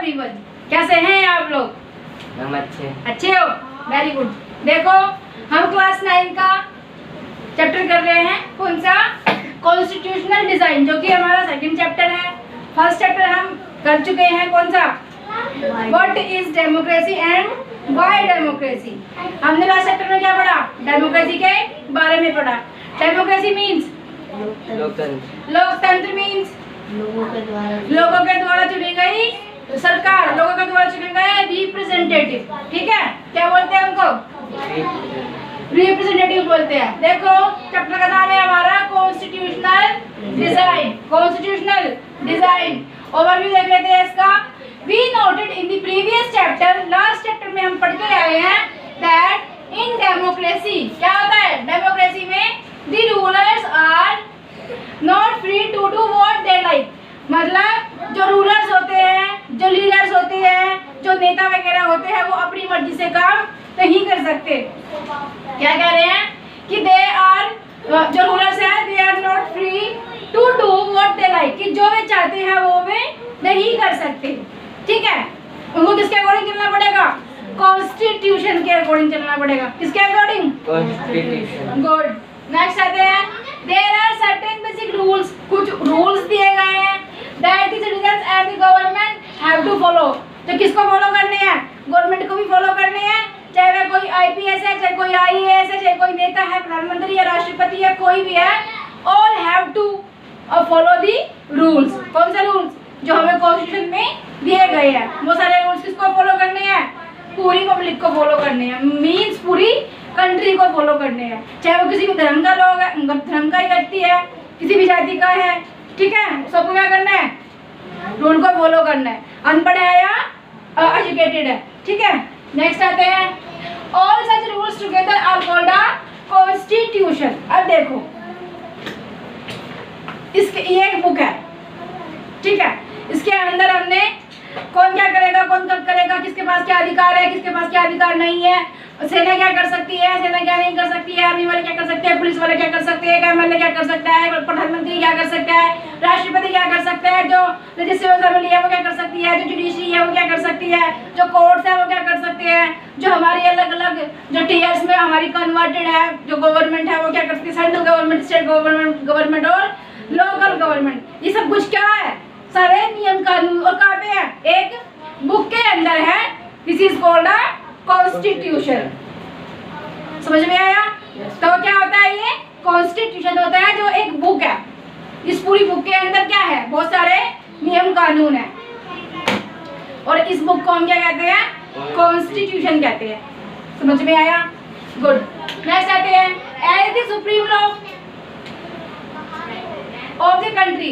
Everyone, कैसे हैं आप लोग? हम अच्छे हो? Very good. देखो हम क्लास 9 का चैप्टर कर रहे हैं, कौन सा? कॉन्स्टिट्यूशनल डिजाइन, जो कि हमारा सेकंड चैप्टर है। फर्स्ट चैप्टर हम कर चुके हैं, कौन सा? What is democracy and why democracy. हमने लास्ट चैप्टर में क्या पढ़ा? डेमोक्रेसी के बारे में पढ़ा। डेमोक्रेसी मीन्स लोकतंत्र मीन्स लोगों के द्वारा चुनी गई सरकार, लोगों के द्वारा चुने गए रिप्रेजेंटेटिव। ठीक है, क्या बोलते हैं उनको? रिप्रेजेंटेटिव बोलते हैं। देखो चैप्टर का नाम है हमारा constitutional design. Constitutional design overview देख लेते हैं इसका। We noted in the previous chapter, last chapter में हम पढ़ के आए हैं दैट इन डेमोक्रेसी क्या होता है? डेमोक्रेसी में the rulers are not free to do what they like. मतलब जो रूलर्स होते हैं, जो लीडर्स होते हैं, जो नेता वगैरह होते हैं, वो अपनी मर्जी से काम नहीं कर सकते। क्या कह रहे हैं कि दे आर, जो रूलर्स हैं, they are not free to do what they like, कि जो वे चाहते हैं वो वे नहीं कर सकते। ठीक है, उनको किसके अकॉर्डिंग चलना पड़ेगा? कॉन्स्टिट्यूशन के अकॉर्डिंग चलना पड़ेगा। किसके अकॉर्डिंग? कॉन्स्टिट्यूशन। गुड। नेक्स्ट आते हैं, there are certain basic rules, कुछ रूल्स दिए गए हैं that the citizens and the government have to follow. तो किसको फॉलो करने हैं? गवर्नमेंट को भी फॉलो करने हैं, चाहे वह कोई आईपीएस है, चाहे कोई आईएएस है, चाहे कोई नेता है, प्रधानमंत्री या राष्ट्रपति है, कोई भी है, all have to follow the rules. कौन से रूल्स? जो हमें कॉन्स्टिट्यूशन में दिए गए हैं। वो सारे रूल्स किसको फॉलो करने हैं? पूरी पब्लिक को फॉलो करने हैं, मीन्स पूरी कंट्री को फॉलो करने हैं, चाहे वो किसी भी धर्म का लोग है, धर्म का ही व्यक्ति है, किसी भी जाति का है। ठीक है, सबको क्या करना है? रूल को फॉलो करना है, अनपढ़ है या एजुकेटेड है। ठीक है, नेक्स्ट आते हैं, all such rules together are called a constitution. अब देखो इसके ये एक बुक है, ठीक है, इसके अंदर हमने कौन क्या करेगा, कौन कब करेगा, किसके पास क्या अधिकार है, किसके पास क्या अधिकार नहीं है, सेना क्या कर सकती है, सेना क्या नहीं कर सकती है, आर्मी वाले क्या कर सकते हैं, पुलिस वाले क्या कर सकते हैं, एमएलए क्या कर सकता है, प्रधानमंत्री क्या कर सकता है, राष्ट्रपति क्या कर सकता है, जो लेजिस्लेटिव असेंबली है वो क्या कर सकती है, जो जुडिशरी है वो क्या कर सकती है, जो कोर्ट्स है वो क्या कर सकते हैं, जो हमारी अलग अलग जो टीयर्स में हमारी कन्वर्टेड है जो गवर्नमेंट है वो क्या कर सकती है, सेंट्रल गवर्नमेंट, स्टेट गवर्नमेंट और लोकल गवर्नमेंट। ये सब कुछ क्या है? सारे नियम कानून। और कहाँ पे है? एक बुक के अंदर है। This is called a constitution. समझ में आया? तो क्या होता है? ये कॉन्स्टिट्यूशन होता है जो एक बुक है। इस पूरी बुक के अंदर क्या है? बहुत सारे नियम कानून है, और इस बुक को हम क्या कहते हैं? कॉन्स्टिट्यूशन कहते हैं। समझ में आया? गुड। नेक्स्ट आते हैं, as the supreme law of the country,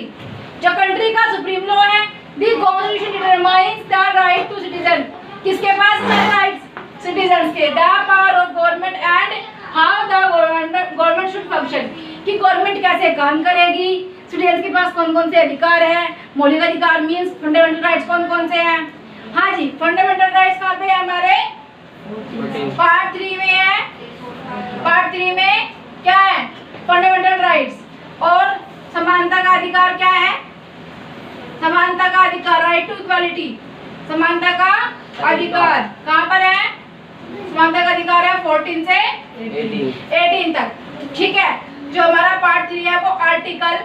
जो कंट्री का सुप्रीम लॉ है, the constitution determines the right to citizen. किसके पास है राइट्स? सिटीजंस के। The power of government and how the government should function, कि गवर्नमेंट कैसे काम करेगी, सिटीजंस के पास कौन कौन से अधिकार है। मौलिक अधिकार मीन्स फंडामेंटल राइट्स कौन कौन से हैं? हाँ जी, फंडामेंटल राइट्स कहाँ पे है हमारे? पार्ट 3 में है। पार्ट 3 में क्या है? Fundamental rights. और समानता का अधिकार क्या है? समानता का अधिकार, राइट टू इक्वालिटी, समानता का अधिकार कहाँ पर है? समानता का अधिकार है 14 से 18 तक। ठीक है, जो हमारा पार्ट 3 है वो आर्टिकल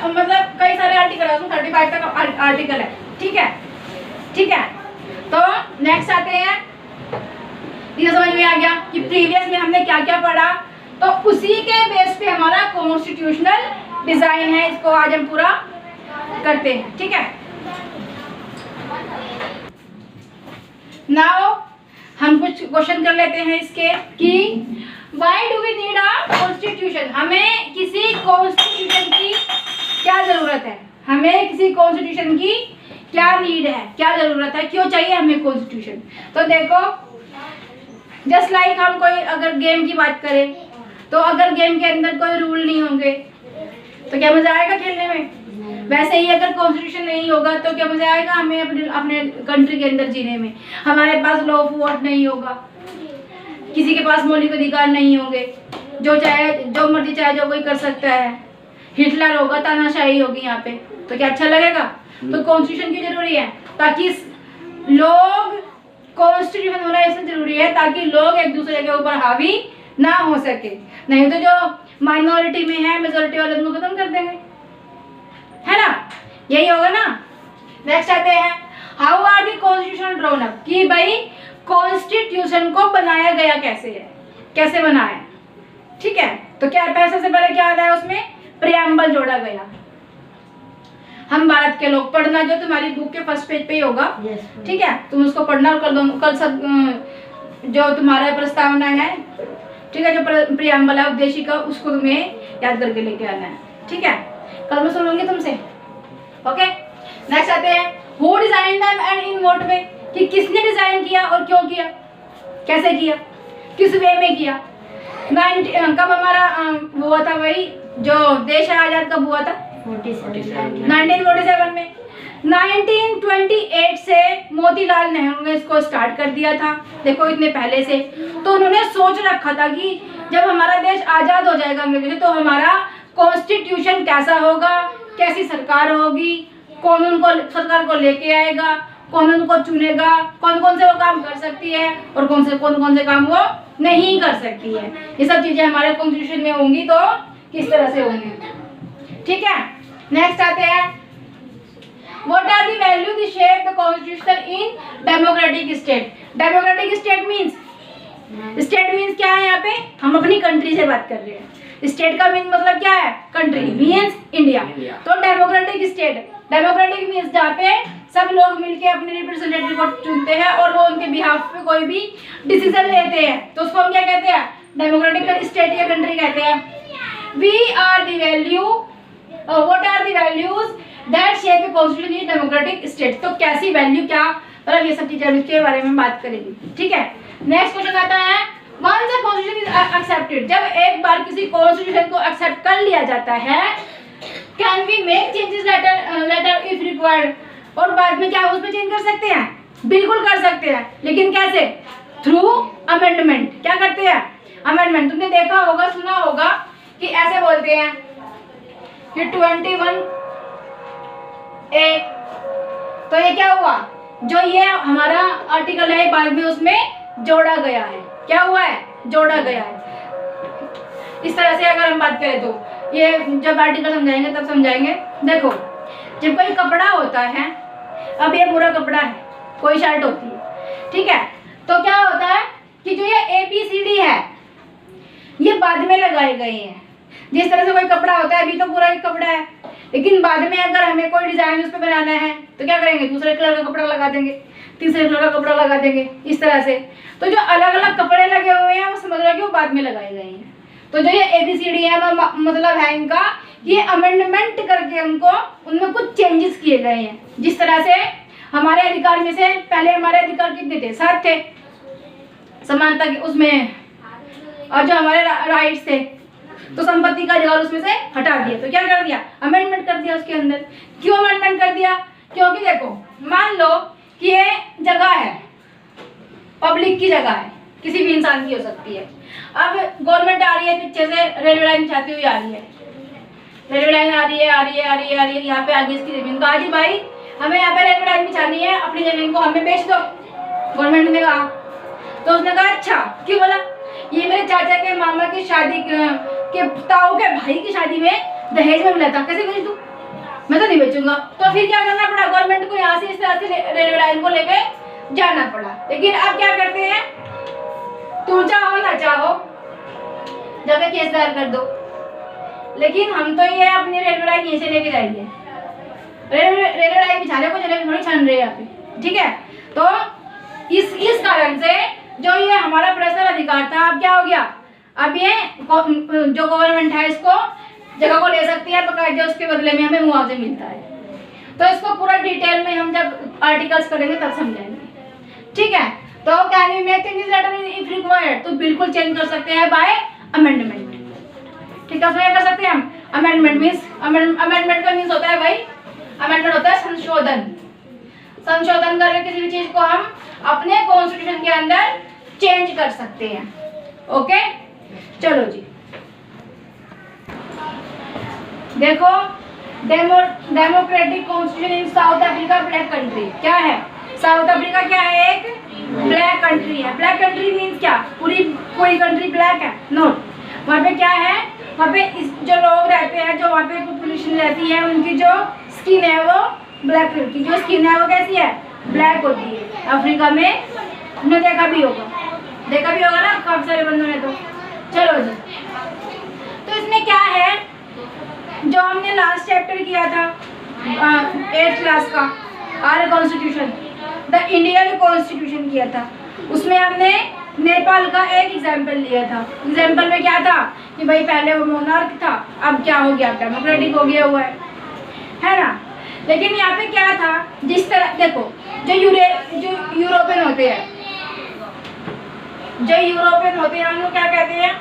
मतलब कई सारे आर्टिकल है, उसमें 35 तक आर्टिकल है। ठीक है, ठीक है। तो नेक्स्ट आते हैं, ये समझ में आ गया कि प्रीवियस में हमने क्या क्या पढ़ा, तो उसी के बेस पे हमारा कॉन्स्टिट्यूशनल डिजाइन है। इसको आज हम पूरा करते हैं। ठीक है, नाउ हम कुछ क्वेश्चन कर लेते हैं इसके कि why do we need a constitution. हमें किसी कॉन्स्टिट्यूशन की क्या जरूरत है? हमें किसी कॉन्स्टिट्यूशन की क्या नीड है, क्या जरूरत है, क्यों चाहिए हमें कॉन्स्टिट्यूशन? तो देखो, जस्ट लाइक हम कोई अगर गेम की बात करें, तो अगर गेम के अंदर कोई रूल नहीं होंगे तो क्या मजा आएगा खेलने में? वैसे ही अगर कॉन्स्टिट्यूशन नहीं होगा तो क्या मजा आएगा हमें अपने कंट्री के अंदर जीने में? हमारे पास लॉ ऑफ वोट नहीं होगा, किसी के पास मौलिक अधिकार नहीं होंगे, जो चाहे जो मर्जी चाहे जो कोई कर सकता है। हिटलर होगा, तानाशाही होगी यहाँ पे, तो क्या अच्छा लगेगा? तो कॉन्स्टिट्यूशन क्यों जरूरी है? ताकि लोग, कॉन्स्टिट्यूशन होना इसलिए जरूरी है ताकि लोग एक दूसरे के ऊपर हावी ना हो सके, नहीं तो जो माइनॉरिटी में है मेजोरिटी वाले उनको खत्म कर देंगे, है ना? यही होगा ना। नेक्स्ट आते हैं, how are the constitution drawn up, कि भाई कॉन्स्टिट्यूशन को बनाया गया कैसे है, कैसे बना है, ठीक है? तो क्या पैसे से पहले क्या आता है उसमें? प्रियम्बल जोड़ा गया। हम भारत के लोग, पढ़ना जो तुम्हारी बुक के फर्स्ट पेज पे ही होगा, ठीक है? तुम उसको पढ़ना और कल सब जो तुम्हारा प्रस्तावना है, ठीक है, जो प्रियम्बल है उद्देशिका, उसको तुम्हें याद करके लेके आना है, ठीक है? कल मैं सुनूंगी तुमसे, ओके? नेक्स्ट आते हैं, who design them and in what way, कि किसने डिजाइन किया और क्यों किया, कैसे किया, किस वे में किया। कब हमारा हुआ था भाई, जो देश आजाद कब हुआ था? 1947 में। 1928 से मोतीलाल नेहरू ने इसको स्टार्ट कर दिया था, देखो इतने पहले से। तो उन्होंने सोच रखा था कि जब हमारा देश आज़ाद हो जाएगा अंग्रेजों से, तो हमारा कॉन्स्टिट्यूशन कैसा होगा, कैसी सरकार होगी, कौन उनको सरकार को लेके आएगा, कौन उनको चुनेगा, कौन कौन से वो काम कर सकती है और कौन कौन से काम वो नहीं कर सकती है। ये सब चीज़ें हमारे कॉन्स्टिट्यूशन में होंगी तो किस तरह से होंगी, ठीक है? नेक्स्ट आते हैं, what are the value the shape the constitution in democratic state. Democratic state means, state means क्या है? यहाँ पे हम अपनी कंट्री से बात कर रहे हैं। स्टेट का मीन मतलब क्या है? Country means India. तो डेमोक्रेटिक स्टेट, डेमोक्रेटिक मींस जहाँ पे सब लोग मिलके अपने रिप्रेजेंटेटिव को चुनते हैं और वो उनके बिहाफ पे कोई भी डिसीजन लेते हैं, तो उसको हम क्या कहते हैं? डेमोक्रेटिक स्टेट या कंट्री कहते हैं। We are the value, what are the values that shape the constitution in democratic state. तो कैसी वैल्यू, क्या मतलब, ये सब चीजें इसके बारे में बात करेंगे, ठीक है? नेक्स्ट क्वेश्चन आता है, once the constitution is accepted, जब एक बार किसी कॉन्स्टिट्यूशन को एक्सेप्ट कर लिया जाता है, can we make changes later if required, और बाद में क्या उसमें चेंज कर सकते हैं? बिल्कुल कर सकते हैं, लेकिन कैसे? Through amendment. क्या करते हैं? अमेंडमेंट। तुमने देखा होगा, सुना होगा कि ऐसे बोलते हैं कि 21A, तो ये क्या हुआ? जो ये हमारा आर्टिकल है बाद में उसमें जोड़ा गया है। क्या हुआ है? जोड़ा गया है। इस तरह से अगर हम बात करें तो ये जब आर्टिकल समझाएंगे तब समझाएंगे। देखो, जब कोई कपड़ा होता है, अब ये पूरा कपड़ा है, कोई शर्ट होती है, ठीक है? तो क्या होता है कि जो ये ABCD है ये बाद में लगाए गए हैं। जिस तरह से कोई कपड़ा होता है, अभी तो पूरा एक कपड़ा है, लेकिन बाद में अगर हमें कोई डिजाइन उस पर बनाना है तो क्या करेंगे? दूसरे कलर का कपड़ा लगा देंगे, तीसरे कलर का कपड़ा लगा देंगे, इस तरह से। तो जो अलग अलग कपड़े लगे हुए हैं वो समझ लो कि वो बाद में लगाए गए हैं। तो जो ये ABCD है मतलब है इनका, ये अमेंडमेंट करके उनको उनमें कुछ चेंजेस किए गए हैं। जिस तरह से हमारे अधिकार में से पहले हमारे अधिकार कितने थे? 7 थे, समानता के उसमें, और जो हमारे राइट्स थे, तो संपत्ति का अधिकार उसमें से हटा दिया। तो क्या कर दिया? अमेंडमेंट कर दिया उसके अंदर। क्यों अमेंडमेंट कर दिया? क्योंकि देखो, मान लो कि ये जगह है, पब्लिक की जगह है, किसी भी इंसान की हो सकती है। अब गवर्नमेंट आ रही है पीछे से, रेलवे लाइन बिछाती हुई आ रही है, रेलवे लाइन आ रही है, यहाँ पे आगे इसकी जमीन को, आज भाई हमें यहाँ पे रेलवे लाइन बिछानी है, अपनी जमीन को हमें बेच दो। गवर्नमेंट ने कहा, तो उसने कहा अच्छा, क्यों बोला? ये मेरे चाचा के मामा की शादी के ताऊ के भाई की शादी में दहेज में मिला था, कैसे बेच दूं? मैं तो नहीं बेचूंगा। तो फिर क्या करना पड़ा? गवर्नमेंट को यहाँ से इस तरह से रेलवे लाइन को लेके जाना पड़ा। लेकिन अब क्या करते हैं? तुम चाहो ना चाहो जगह केस दायर कर दो, लेकिन हम तो ये अपनी रेलवे लाइन यहीं से लेके जाएंगे। रेलवे लाइन बिछाने को जगह थोड़ी छान रहे हैं यहाँ पे, ठीक है? तो इस कारण से जो ये हमारा पर्सनल अधिकार था, अब क्या हो गया? अब ये जो गवर्नमेंट है इसको जगह को ले सकती है, बकायदा उसके बदले में हमें मुआवजा मिलता है। तो इसको पूरा डिटेल में हम जब आर्टिकल्स करेंगे तब समझाएंगे, ठीक है? तो can we make changes later if required, तो बिल्कुल चेंज कर सकते हैं बाय अमेंडमेंट, ठीक है? उसमें क्या कर सकते हैं हम? अमेंडमेंट मीन्स, अमेंडमेंट का मीन्स होता है भाई, अमेंडमेंट होता है संशोधन। संशोधन करके किसी भी चीज को हम अपने कॉन्स्टिट्यूशन के अंदर चेंज कर सकते हैं। ओके, चलो जी। देखो, democratic constitution in south Africa black country. क्या है? साउथ अफ्रीका क्या है? एक ब्लैक कंट्री है। ब्लैक कंट्री मीन्स क्या? पूरी कंट्री ब्लैक है? नो। वहाँ पे क्या है? वहाँ पे जो लोग रहते हैं, जो वहाँ पे पॉपुलेशन रहती है, उनकी जो स्किन है वो ब्लैक कलर की, जो स्किन है वो कैसी है? ब्लैक होती है। अफ्रीका में तुमने देखा भी होगा ना काफी सारे बंदों ने। तो चलो जी, तो इसमें क्या है, जो हमने लास्ट चैप्टर किया था 8th क्लास का, our constitution, the Indian constitution किया था, उसमें हमने नेपाल का एक एग्जाम्पल लिया था। एग्जाम्पल में क्या था कि भाई पहले वो मोनार्क था, अब क्या हो गया? डेमोक्रेटिक हो गया हुआ है ना। लेकिन यहाँ पे क्या था, जिस तरह देखो, जो यूरोपियन होते हैं, हम लोग क्या कहते हैं?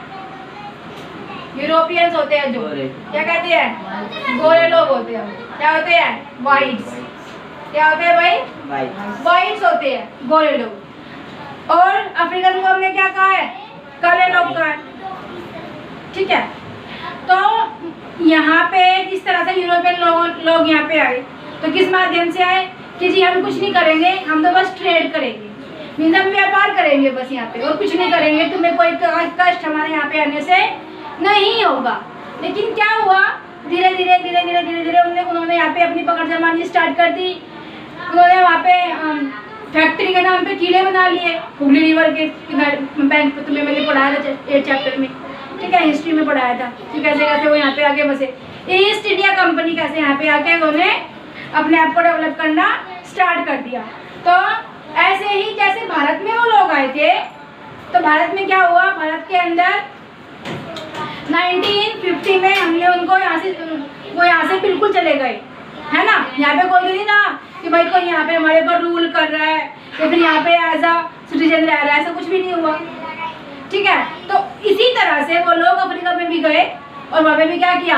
यूरोपियंस होते हैं, जो क्या कहते हैं? गोरे लोग होते हैं। क्या होते हैं? वाइट्स। क्या होते हैं भाई? वाइट्स होते हैं, गोरे लोग। और अफ्रीकन को हमने क्या कहा है? काले लोग कहा है। ठीक है, तो यहाँ पे जिस तरह से यूरोपियन लोग यहाँ पे आए, तो किस माध्यम से आए कि जी हम कुछ नहीं करेंगे, हम तो बस ट्रेड करेंगे, मीन्स हम व्यापार करेंगे बस यहाँ पे, और कुछ नहीं करेंगे, तुम्हें कोई कष्ट हमारे यहाँ पे आने से नहीं होगा। लेकिन क्या हुआ, धीरे धीरे उन्होंने यहाँ पे अपनी पकड़ जमानी स्टार्ट कर दी। उन्होंने वहाँ पे फैक्ट्री के नाम पे किले बना लिए, हुगली रिवर के बैंक पे। तुम्हें मैंने पढ़ाया था 8th चैप्टर में, ठीक है, हिस्ट्री में पढ़ाया था कि कैसे कैसे वो यहाँ पे आके बसे। ईस्ट इंडिया कंपनी कैसे यहाँ पे आके उन्होंने अपने आप को डेवलप करना स्टार्ट कर दिया। तो ऐसे ही जैसे भारत में वो लोग आए थे, तो भारत में क्या हुआ, भारत के अंदर 1950 में हमने उनको यहाँ से बिल्कुल चले गए, है ना। यहाँ पे कोई नहीं ना कि भाई कोई यहाँ पे हमारे ऊपर रूल कर रहा है या फिर यहाँ पे एज अ सिटीजन रह रहा है, ऐसा कुछ भी नहीं हुआ। ठीक है, तो इसी तरह से वो लोग अफ्रीका में भी गए और वहाँ पे भी क्या किया,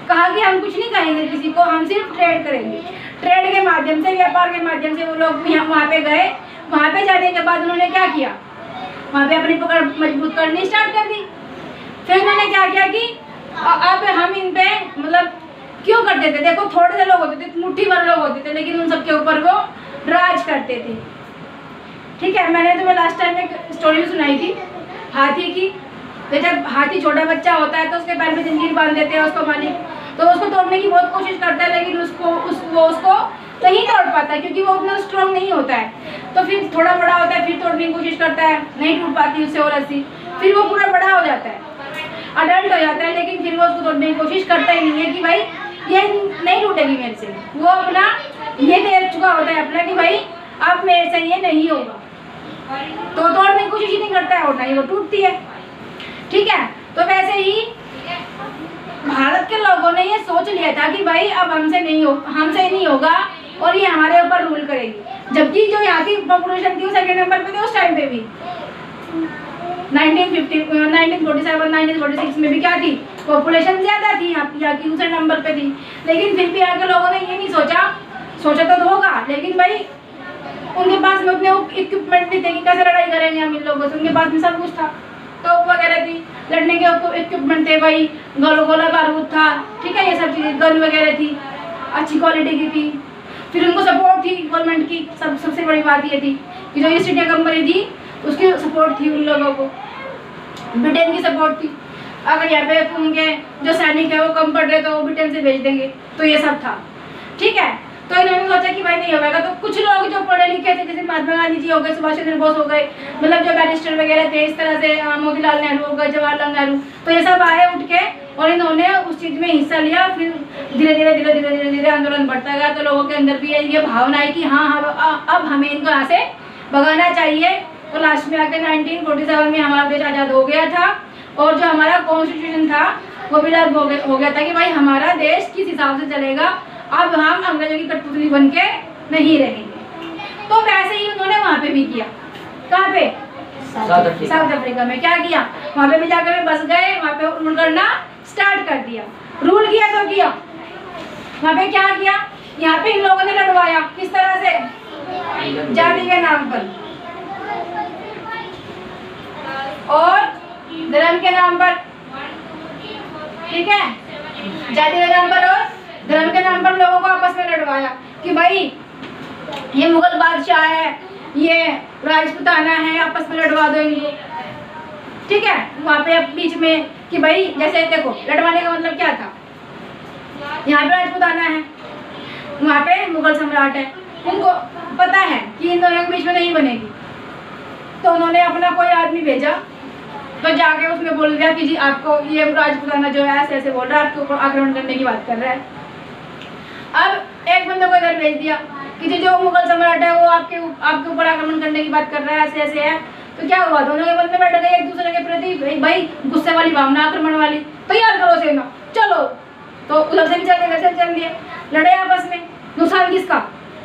कहा कि हम कुछ नहीं कहेंगे किसी को, हम सिर्फ ट्रेड करेंगे। ट्रेड के माध्यम से, व्यापार के माध्यम से वो लोग वहाँ पे गए। वहाँ पे जाने के बाद उन्होंने क्या किया, वहाँ पे अपनी पकड़ मजबूत करनी स्टार्ट कर दी। फिर उन्होंने क्या किया कि अब हम इन पे मतलब क्यों करते थे, देखो थोड़े से लोग होते थे, मुट्ठी भर लोग होते थे, लेकिन उन सबके ऊपर वो राज करते थे। ठीक है, मैंने तुम्हें लास्ट टाइम एक स्टोरी सुनाई थी हाथी की। तो जब हाथी छोटा बच्चा होता है तो उसके पैर में जंजीर बांध देते हैं उसको मालिक, तो उसको तोड़ने की बहुत कोशिश करता है, लेकिन वो उसको नहीं तोड़ पाता क्योंकि वो उतना स्ट्रॉन्ग नहीं होता है। तो फिर थोड़ा बड़ा होता है, फिर तोड़ने की कोशिश करता है, नहीं टूट पाती उससे और रस्सी। फिर वो पूरा बड़ा हो जाता है, अडल्ट हो जाता है, लेकिन फिर वो उसको तोड़ने की कोशिश करता ही नहीं है कि भाई ये नहीं टूटेगी मेरे से। वो अपना ये देख चुका होता है अपना कि भाई अब मेरे से ये नहीं होगा, तो तोड़ने की कोशिश ही नहीं करता है और ना ही वो टूटती है। ठीक है, तो वैसे ही भारत के लोगों ने ये सोच लिया था कि भाई अब हमसे नहीं होगा और ये हमारे ऊपर रूल करेगी। जबकि जो यहाँ की पॉपुलेशन थी वो 2nd नंबर पे थी उस टाइम पे भी। 1947 1946 में भी क्या थी, पॉपुलेशन ज्यादा थी यहाँ की, दूसरे नंबर पे थी। लेकिन फिर भी यहाँ के लोगों ने ये नहीं सोचा तो होगा, लेकिन भाई उनके पास में उतने इक्विपमेंट नहीं थे कि कैसे लड़ाई करेंगे हम इन लोगों से। उनके पास में सब कुछ था, तोप वगैरह थी, लड़ने के इक्विपमेंट थे भाई, गोला बारूद था, ठीक है, ये सब चीज़ें, गन वगैरह थी, अच्छी क्वालिटी की थी। फिर उनको सपोर्ट थी गवर्नमेंट की। सबसे बड़ी बात ये थी कि जो ईस्ट इंडिया कंपनी थी उसकी सपोर्ट थी उन लोगों को, ब्रिटेन की सपोर्ट थी। अगर यहाँ पे उनके जो सैनिक है वो कम पड़ रहे तो वो ब्रिटेन से भेज देंगे, तो ये सब था। ठीक है, तो इन्होंने सोचा कि भाई नहीं होगा। तो कुछ लोग जो पढ़े लिखे थे, जैसे महात्मा गांधी जी हो गए, सुभाष चंद्र बोस हो गए, मतलब जो बैरिस्टर वगैरह थे, इस तरह से मोतीलाल नेहरू हो गए, जवाहरलाल नेहरू, तो ये सब आए उठ के और इन्होंने उस चीज़ में हिस्सा लिया। फिर धीरे धीरे आंदोलन बढ़ता गया। तो लोगों के अंदर भी ये भावना है कि हाँ अब हमें इनको यहाँ से भगाना चाहिए। तो लास्ट में आके 1947 में हमारा देश आज़ाद हो गया था और जो हमारा कॉन्स्टिट्यूशन था वो भी लागू हो गया था कि भाई हमारा देश किस हिसाब से चलेगा, अब हम अंग्रेजों की कठपुतली बन के नहीं रहेंगे। तो वैसे ही उन्होंने वहाँ पे भी किया। कहाँ पे? साउथ अफ्रीका में क्या किया, वहाँ पे भी जाकर बस गए, वहाँ पे रूल करना स्टार्ट कर दिया। रूल किया तो किया, वहाँ पे क्या किया, यहाँ पे इन लोगों ने लड़वाया। किस तरह से? जाति के नाम पर और धर्म के नाम पर। ठीक है, जाति के नाम पर और धर्म के नाम पर लोगों को आपस में लड़वाया कि भाई ये मुगल बादशाह है, ये राजपूताना है, आपस में लड़वा दो इनको। ठीक है, वहाँ पे बीच में कि भाई जैसे देखो लड़वाने का मतलब क्या था, यहाँ पे राजपूताना है, वहाँ पे मुगल सम्राट है, उनको पता है कि इन दोनों के बीच में नहीं बनेगी, तो उन्होंने अपना कोई आदमी भेजा, तो जाके उसने बोल दिया कि जी आपको ये राजपूताना जो है ऐसे ऐसे बोल रहा है, आपके ऊपर आक्रमण करने की बात कर रहा है। अब एक बंदे को इधर भेज दिया कि जी जो मुगल सम्राट है वो आपके ऊपर आक्रमण करने की बात कर रहा है, ऐसे ऐसे है। तो क्या हुआ, दोनों के मन में बैठ गए एक दूसरे के प्रति भाई गुस्से वाली भावना, आक्रमण वाली, तैयार करो सेना चलो। तो उधर से भी चल दिए, वैसे चल दिए, लड़े आपस में। नुकसान किसका,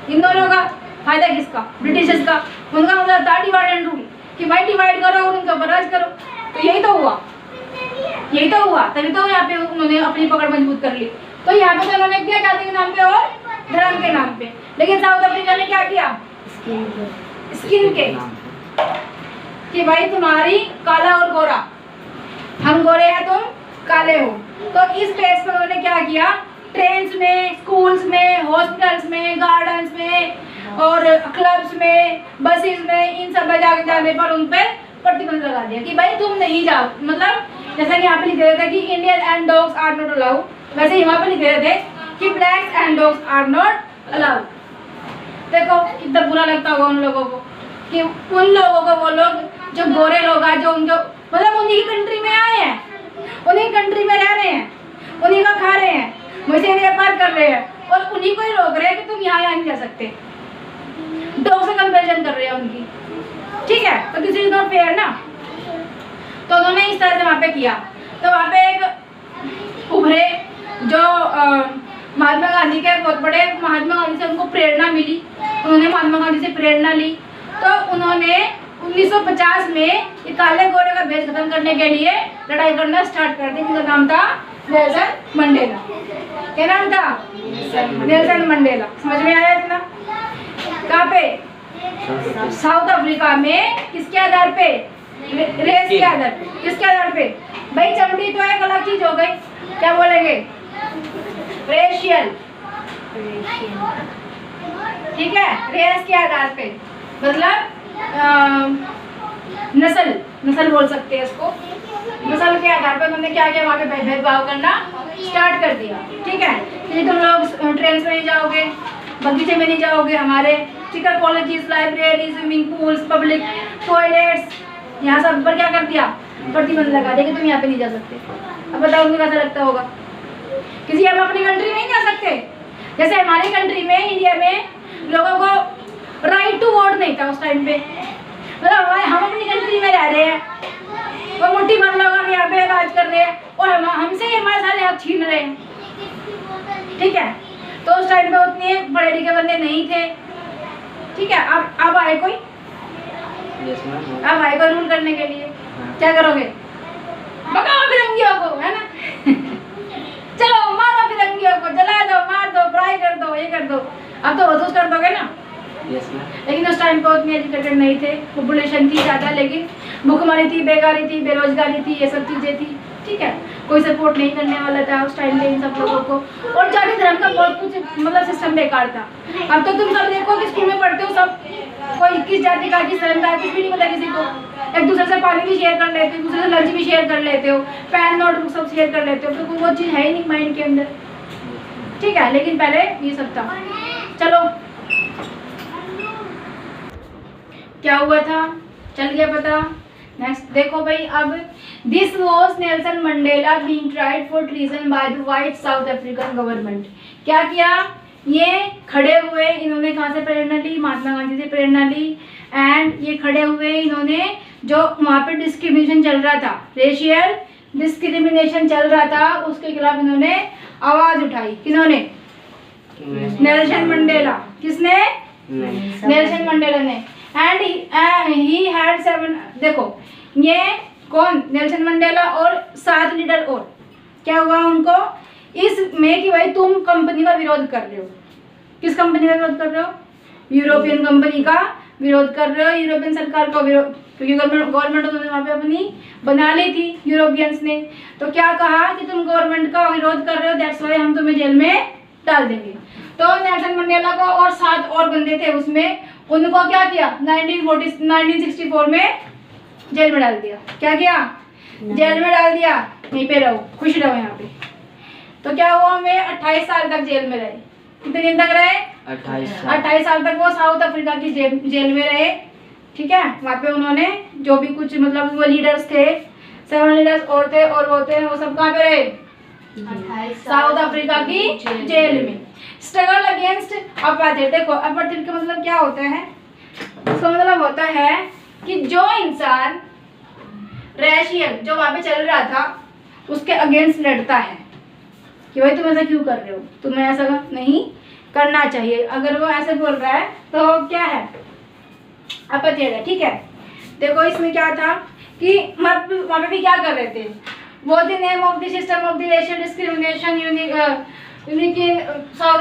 इन दोनों का, फायदा किसका, ब्रिटिशर्स का। उनका मतलब था डिवाइड एंड रूल कि भाई डिवाइड करो और उनके ऊपर राज करो। तो यही तो हुआ, यही तो हुआ, तभी तो यहाँ पे उन्होंने अपनी पकड़ मजबूत कर ली। तो यहाँ पे तो उन्होंने किया जाति के नाम पे और धर्म के नाम पे। लेकिन साउथ अफ्रीका ने क्या किया, स्किन के कि भाई तुम्हारी काला और गोरा, हम गोरे हैं तुम काले हो। तो इस बेस पर उन्होंने क्या किया, ट्रेन्स में, स्कूल्स में, हॉस्पिटल्स में, गार्डन्स में और क्लब्स में, बसेस में, इन सब में जाने पर उन पर प्रतिबंध लगा दिया कि भाई तुम नहीं जाओ। मतलब जैसा कि यहाँ पे लिख रहे थे कि Indian and dogs are not allowed, वैसे यहाँ पे लिख रहे थे कि blacks and dogs are not allowed. देखो कितना बुरा लगता होगा उन लोगों को कि उन लोगों को, वो लोग जो गोरे लोग हैं, जो उनको मतलब उन्हीं की कंट्री में आए हैं, उन्हीं कंट्री में रह रहे हैं, उन्हीं का खा रहे हैं, मुझे व्यापार कर रहे हैं और उन्हीं को ही रोक रहे हैं कि तुम यहाँ नहीं जा सकते। डॉग से कंपेरिजन कर रहे हैं उनकी। ठीक है, तो दिस इज नॉट फेयर ना। तो उन्होंने इस तरह से वहाँ पे किया। तो वहाँ पे एक उभरे जो महात्मा गांधी के बहुत बड़े, महात्मा गांधी से उनको प्रेरणा मिली, उन्होंने महात्मा गांधी से प्रेरणा ली। तो उन्होंने 1950 में ये काले गोरे का भेद खत्म करने के लिए लड़ाई करना स्टार्ट कर दी, जिसका नाम था नेल्सन मंडेला। क्या नाम था, नेल्सन मंडेला। समझ में आया इतना? कहाँ पे, साउथ अफ्रीका में, किसके आधार पे, रेस के आधार पे। किसके आधार पे भाई, चमड़ी तो एक अलग चीज हो गई, क्या बोलेंगे, रेशियल। ठीक है, रेस के आधार पे मतलब नस्ल बोल सकते हैं इसको। नस्ल के आधार पर उन्होंने क्या किया, वहाँ पे भेदभाव करना स्टार्ट कर दिया। ठीक है, कि तुम लोग ट्रेन में नहीं जाओगे, बगीचे में नहीं जाओगे, हमारे ठीक है colleges, library, swimming pools, public toilets, यहाँ सब पर क्या कर दिया, प्रतिबंध लगा दिया कि तुम यहाँ पे नहीं जा सकते। अब बताओ उनको कैसा लगता होगा, किसी हम अपनी कंट्री में नहीं जा सकते। जैसे हमारी कंट्री में, इंडिया में लोगों को राइट टू वोट नहीं था उस टाइम पे। मतलब हम अपनी कंट्री में रह रहे हैं, वो मुट्ठी भर लोग हम यहाँ पे राज कर रहे हैं और हमसे ही हमारे सारे हक छीन रहे हैं। ठीक है, तो उस टाइम पे उतने पढ़े लिखे बंदे नहीं थे। ठीक है, अब आए कोई, अब आए कोई रूल करने के लिए, क्या करोगे, भगाओ फिरंगियों को, है ना चलो मारो फिरंगियों को, जला दो, मार दो, फ्राई कर दो, ये कर दो। अब तो महसूस कर दोगे ना। लेकिन उस टाइम पे उतनी एजुकेटेड नहीं थे, पॉपुलेशन थी ज़्यादा, लेकिन भूखमरी थी, बेकारी थी, बेरोजगारी थी, ये सब चीज़ें थी। ठीक है, कोई सपोर्ट नहीं करने वाला था उस टाइम पे इन सब लोगों को, और जाति धर्म का बहुत कुछ मतलब सिस्टम बेकार था। अब तो तुम सब देखो कि स्कूल में पढ़ते हो, सब कोई किस जाति का, किस धर्म का, कुछ भी नहीं पता किसी को। एक दूसरे से पानी भी शेयर कर लेते हो, एक दूसरे से लंच भी शेयर कर लेते हो, पेन नोटबुक सब शेयर कर लेते हो, तो वो चीज़ है ही नहीं माइंड के अंदर। ठीक है, लेकिन पहले ये सब था। चलो क्या हुआ था, चल गया पता। नेक्स्ट देखो भाई, अब this was Nelson Mandela being tried for treason by the white south African government. क्या किया, ये खड़े हुए, इन्होंने कहाँ से प्रेरणा ली, महात्मा गांधी से प्रेरणा ली। एंड ये खड़े हुए, इन्होंने जो वहाँ पे डिस्क्रिमिनेशन चल रहा था, रेशियल डिस्क्रिमिनेशन चल रहा था, उसके खिलाफ इन्होंने आवाज उठाई। किन्होंने, नेल्सन मंडेला। किसने, नेल्सन मंडेला ने। एंड ही हैड 7, देखो ये कौन, नेल्सन मंडेला और 7 लीडर और। क्या हुआ उनको इसमें कि भाई तुम कंपनी का विरोध कर रहे हो। किस कंपनी का विरोध कर रहे हो, यूरोपियन कंपनी का विरोध कर रहे हो, यूरोपियन सरकार का विरोध, क्योंकि गवर्नमेंट उन्होंने वहाँ पे अपनी बना ली थी यूरोपियंस ने। तो क्या कहा कि तुम गवर्नमेंट का विरोध कर रहे हो, दैट्स वाई हम तुम्हें जेल में डाल देंगे। तो नेल्सन मंडेला को और 7 और बंदे थे उसमें, उनको क्या किया 1964 में जेल में डाल दिया। क्या किया? जेल में डाल दिया। यहीं पे रहो, खुश रहो यहाँ पे। तो क्या हुआ, हमें 28 साल तक जेल में रहे। कितने दिन तक रहे? 28 साल तक वो साउथ अफ्रीका की जेल में रहे। ठीक है, वहाँ पे उन्होंने जो भी कुछ मतलब वो लीडर्स थे, 7 लीडर्स और थे, और वो सब कहाँ पे रहे? साउथ अफ्रीका की जेल में। Struggle against apartheid. देखो अपार्थाइड का मतलब क्या होता है? इसका मतलब होता है कि जो इंसान रेशियल जो वहाँ पे चल रहा था उसके अगेंस्ट लड़ता है कि भाई तुम ऐसा क्यों कर रहे हो, तुम्हें ऐसा नहीं करना चाहिए। अगर वो ऐसे बोल रहा है तो क्या है? अपार्थाइड है। ठीक है, देखो इसमें क्या था कि वहाँ पे भी क्या कर रहे थे, वो the name of the system of the racial discrimination unique in south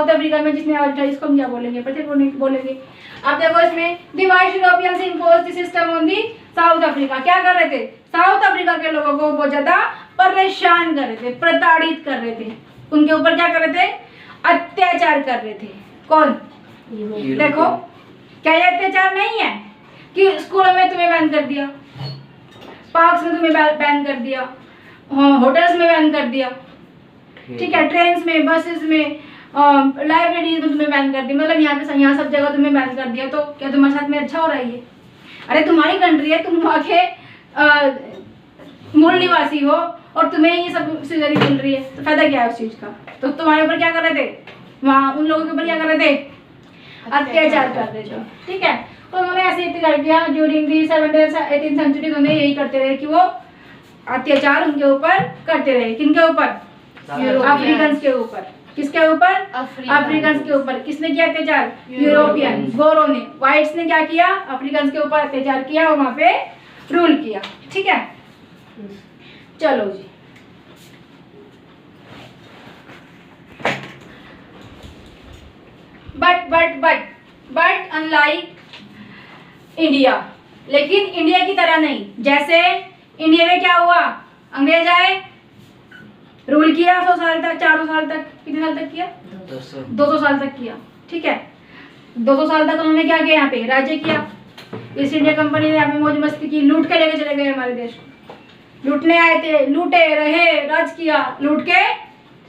Africa में, जिसने आज इसको हम क्या बोलेंगे, अपार्थाइड बोलेंगे। अब देखो इसमें the white Europeans impose the system on the south Africa. क्या कर रहे थे? साउथ अफ्रीका के लोगों को बहुत ज्यादा परेशान कर रहे थे, प्रताड़ित कर रहे थे, उनके ऊपर क्या कर रहे थे? अत्याचार कर रहे थे। कौन? देखो क्या ये अत्याचार नहीं है कि स्कूलों में तुम्हें बैन कर दिया, पार्क्स में तुम्हें बैन कर दिया, होटल्स में बैन कर दिया, ठीक है, ट्रेन्स में, बसेस में, लाइब्रेरीज में तुम्हें बैन कर दिया, मतलब यहाँ सब जगह तुम्हें बैन कर दिया। तो क्या तुम्हारे साथ में अच्छा हो रहा है ये? अरे तुम्हारी कंट्री है, तुम वहाँ के मूल निवासी हो और तुम्हें ये सब सुविधा मिल रही है, तो फायदा क्या है उस चीज का? तो तुम्हारे ऊपर क्या कर रहे थे? वहाँ उन लोगों के ऊपर क्या कर रहे थे? अत्याचार कर रहे थे। ठीक है, तो उन्होंने ऐसे अत्याचार किया ड्यूरिंग दी 17th सेंचुरी। उन्होंने यही करते रहे कि वो अत्याचार उनके ऊपर करते रहे। किनके ऊपर? अफ्रीकन के ऊपर। किसके ऊपर? अफ्रीकन के ऊपर। किसने किया अत्याचार? यूरोपियन, गोरों ने। व्हाइट्स ने क्या किया? अफ्रीकन के ऊपर अत्याचार किया और वहां पे रूल किया। ठीक है, चलो जी। बट अनलाइक इंडिया, लेकिन इंडिया की तरह नहीं। जैसे इंडिया में क्या हुआ, अंग्रेज आए, रूल किया 100 साल तक, 400 साल तक, कितने साल तक किया? 200 साल तक किया। ठीक है, 200 साल तक उन्होंने क्या किया? यहाँ पे राज्य किया। ईस्ट इंडिया कंपनी ने यहाँ पे मौज मस्ती की, लूट के लेके चले गए हमारे देश को। लूटने आए थे, लूटे, रहे, राज किया, लूट के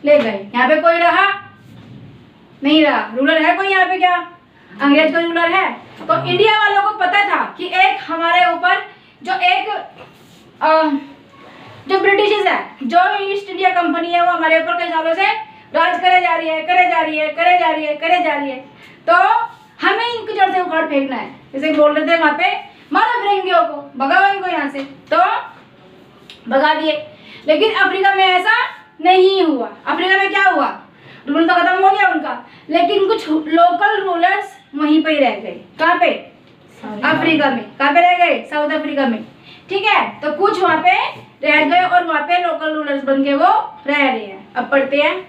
ले गए। यहाँ पे कोई रहा नहीं रहा। रूलर है कोई यहाँ पे? क्या अंग्रेज कोई रूलर है? तो इंडिया वालों को पता था कि एक हमारे ऊपर जो ब्रिटिश है, जो ईस्ट इंडिया कंपनी है, वो हमारे ऊपर कई सालों से राज करे जा रही है। तो हमें इनको जड़ से उखाड़ फेंकना है। जैसे बोल रहे थे वहां पे, मारो फिरंगियों को, भगाओ इनको यहाँ से, तो भगा दिए। लेकिन अफ्रीका में ऐसा नहीं हुआ। अफ्रीका में क्या हुआ? रूल तो खत्म हो गया उनका, लेकिन कुछ लोकल रूलर्स वहीं पे ही रह गए। कहाँ पे? अफ्रीका में। कहाँ पे रह गए? साउथ अफ्रीका में। ठीक है, तो कुछ वहाँ पे रह गए और वहाँ पे लोकल रूलर्स बन के वो रह रहे हैं। अब पढ़ते हैं।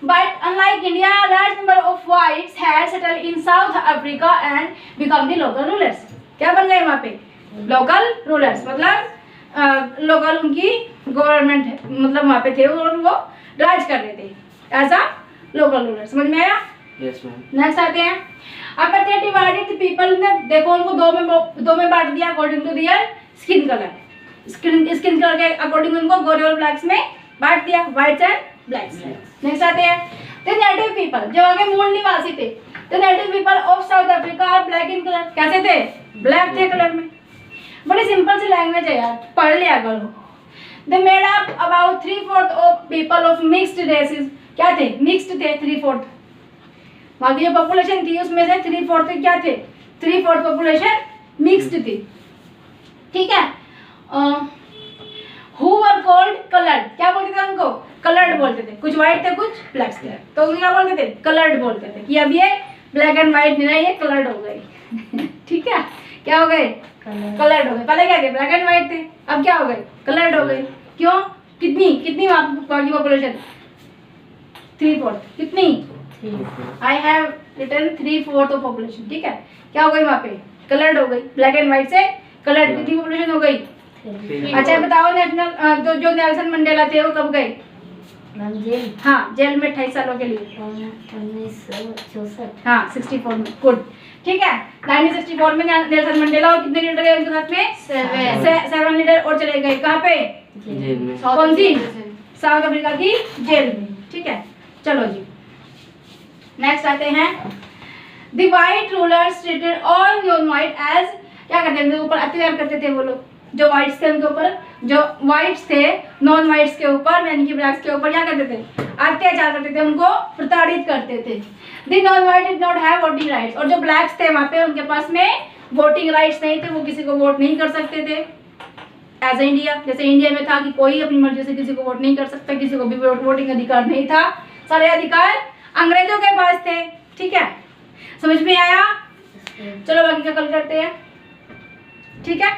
But unlike India, a large number of whites had settled in South Africa and become the local rulers. क्या बन गए वहाँ पे? लोकल रूलर्स, मतलब लोकल उनकी गवर्नमेंट है, मतलब वहाँ पे थे और वो राज कर रहे थे ऐसा लोकल रूलर। समझ में आया? Yes ma'am. नेक्स्ट आते हैं। अब they divided the people ने, देखो उनको दो में बांट दिया according to their skin colour. Skin colour के अकॉर्डिंग उनको गोरे और ब्लैक्स में बांट दिया, व्हाइट्स एंड ब्लैक्स। नेक्स्ट आते हैं द नेटिव पीपल, जो आगे मूल निवासी थे। The native people of South Africa are black in colour. कैसे थे? ब्लैक थे कलर में। बड़ी सिंपल सी लैंग्वेज है यार, पढ़ लिया करो। They made up about 3/4 of people of mixed races. क्या थे? मिक्स्ड थे 3/4। वहाँ की जो पॉपुलेशन थी उसमें से 3/4 क्या थे? 3/4 पॉपुलेशन मिक्स्ड थी। ठीक है, who were called colored, क्या बोलते थे उनको? कलर्ड बोलते थे। कुछ व्हाइट थे, कुछ ब्लैक थे, तो उनको क्या बोलते थे? कलर्ड बोलते थे कि अब ये ब्लैक एंड व्हाइट नहीं रहे, ये कलर्ड हो गए। ठीक है, क्या हो गए? कलर्ड हो गए। पहले क्या थे? ब्लैक एंड व्हाइट थे, अब क्या हो गए? कलर्ड हो गए। क्यों? कितनी वहाँ की पॉपुलेशन? 3/4। कितनी? I have written 3/4 of population. ठीक है, क्या हो गई वहाँ पे? कलर्ड हो गई, ब्लैक एंड व्हाइट से कलर्ड, कितनी पॉपुलेशन हो गई? अच्छा बताओ नेशनल तो जो नेल्सन मंडेला थे वो कब गए? हाँ जेल में 28 सालों के लिए 1964। हाँ 64 में, गुड ठीक है। 1964 में नेल्सन मंडेला और कितने लीडर गए उनके साथ में? 7 लीडर और चले गए कहाँ पे? जेल में। कौन सी? साउथ अफ्रीका की जेल में, ठीक है। चलो जी नेक्स्ट आते हैं। The white rulers treated all non white as, क्या करते थे उनके ऊपर अत्याचार करते थे वो लोग, जो वाइट्स थे उनके ऊपर, जो वाइट्स थे नॉन वाइट्स के ऊपर यानी कि ब्लैक्स के ऊपर क्या करते थे? अत्याचार करते थे, उनको प्रताड़ित करते थे। The non white did not have voting rights, और जो ब्लैक्स थे वहाँ पे उनके पास में वोटिंग राइट्स नहीं थे, वो किसी को वोट नहीं कर सकते थे। एज इंडिया, जैसे इंडिया में था कि कोई अपनी मर्जी से किसी को वोट नहीं कर सकता, किसी को भी वोटिंग अधिकार नहीं था, सारे अधिकार अंग्रेजों के पास थे, ठीक है। समझ में आया? चलो बाकी का कल करते हैं, ठीक है।